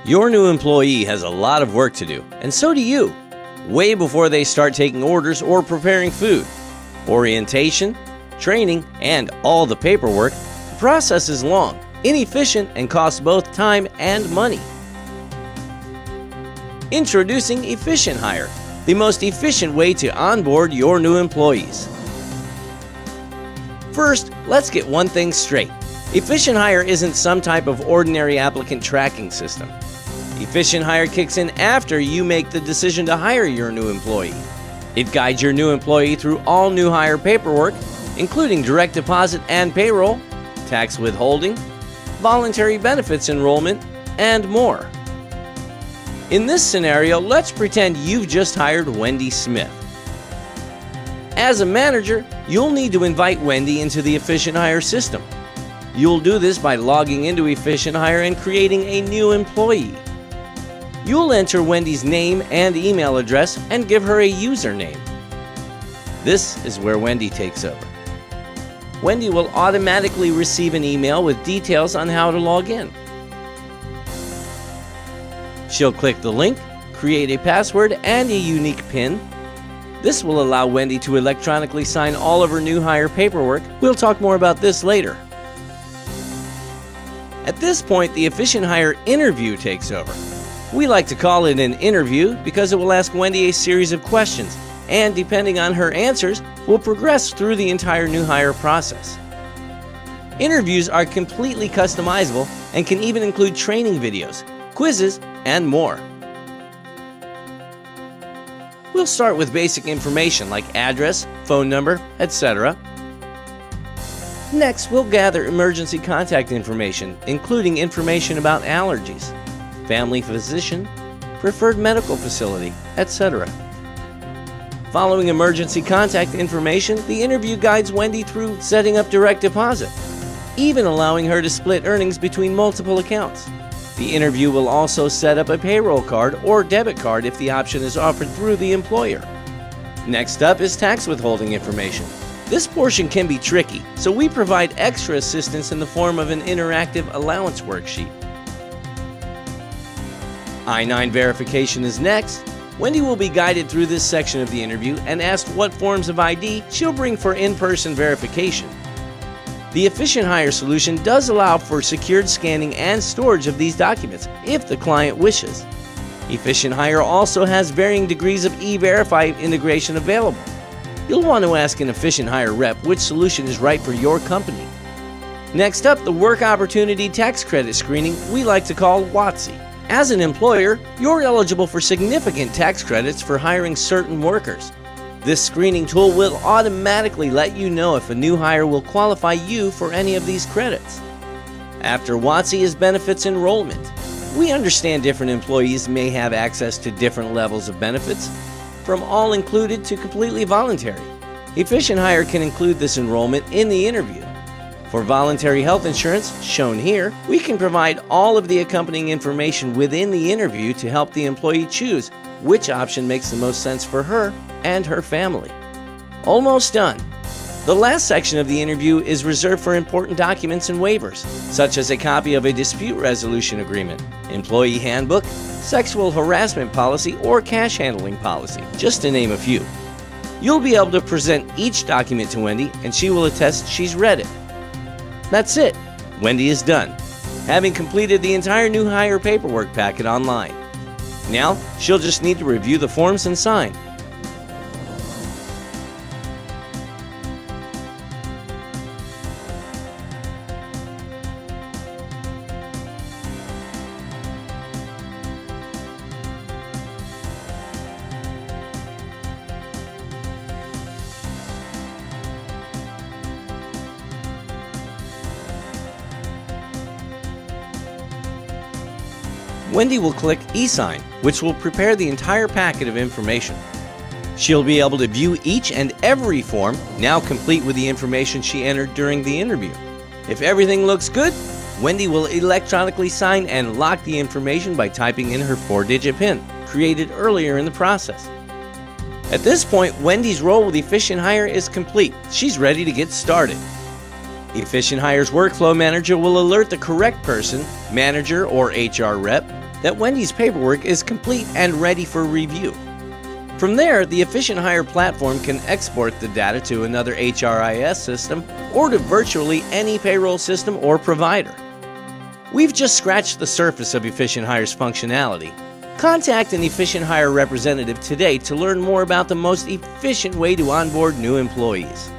Your new employee has a lot of work to do, and so do you, way before they start taking orders or preparing food. Orientation, training, and all the paperwork, the process is long, inefficient, and costs both time and money. Introducing Efficient Hire, the most efficient way to onboard your new employees. First, let's get one thing straight. Efficient Hire isn't some type of ordinary applicant tracking system. Efficient Hire kicks in after you make the decision to hire your new employee. It guides your new employee through all new hire paperwork, including direct deposit and payroll, tax withholding, voluntary benefits enrollment, and more. In this scenario, let's pretend you've just hired Wendy Smith. As a manager, you'll need to invite Wendy into the Efficient Hire system. You'll do this by logging into Efficient Hire and creating a new employee. You'll enter Wendy's name and email address and give her a username. This is where Wendy takes over. Wendy will automatically receive an email with details on how to log in. She'll click the link, create a password and a unique PIN. This will allow Wendy to electronically sign all of her new hire paperwork. We'll talk more about this later. At this point, the Efficient Hire interview takes over. We like to call it an interview because it will ask Wendy a series of questions, and depending on her answers, will progress through the entire new hire process. Interviews are completely customizable and can even include training videos, quizzes, and more. We'll start with basic information like address, phone number, etc. Next, we'll gather emergency contact information, including information about allergies, family physician, preferred medical facility, etc. Following emergency contact information, the interview guides Wendy through setting up direct deposit, even allowing her to split earnings between multiple accounts. The interview will also set up a payroll card or debit card if the option is offered through the employer. Next up is tax withholding information. This portion can be tricky, so we provide extra assistance in the form of an interactive allowance worksheet. I-9 verification is next. Wendy will be guided through this section of the interview and asked what forms of ID she'll bring for in-person verification. The Efficient Hire solution does allow for secured scanning and storage of these documents if the client wishes. Efficient Hire also has varying degrees of E-Verify integration available. You'll want to ask an Efficient Hire rep which solution is right for your company. Next up, the Work Opportunity Tax Credit Screening we like to call WOTC. As an employer, you're eligible for significant tax credits for hiring certain workers. This screening tool will automatically let you know if a new hire will qualify you for any of these credits. After WOTC is benefits enrollment. We understand different employees may have access to different levels of benefits, from all included to completely voluntary. Efficient Hire can include this enrollment in the interview. For voluntary health insurance, shown here, we can provide all of the accompanying information within the interview to help the employee choose which option makes the most sense for her and her family. Almost done. The last section of the interview is reserved for important documents and waivers, such as a copy of a dispute resolution agreement, employee handbook, sexual harassment policy, or cash handling policy, just to name a few. You'll be able to present each document to Wendy, and she will attest she's read it. That's it. Wendy is done, having completed the entire new hire paperwork packet online. Now, she'll just need to review the forms and sign. Wendy will click e-sign, which will prepare the entire packet of information. She'll be able to view each and every form, now complete with the information she entered during the interview. If everything looks good, Wendy will electronically sign and lock the information by typing in her 4-digit PIN, created earlier in the process. At this point, Wendy's role with Efficient Hire is complete. She's ready to get started. Efficient Hire's Workflow Manager will alert the correct person, manager or HR rep, that Wendy's paperwork is complete and ready for review. From there, the Efficient Hire platform can export the data to another HRIS system or to virtually any payroll system or provider. We've just scratched the surface of Efficient Hire's functionality. Contact an Efficient Hire representative today to learn more about the most efficient way to onboard new employees.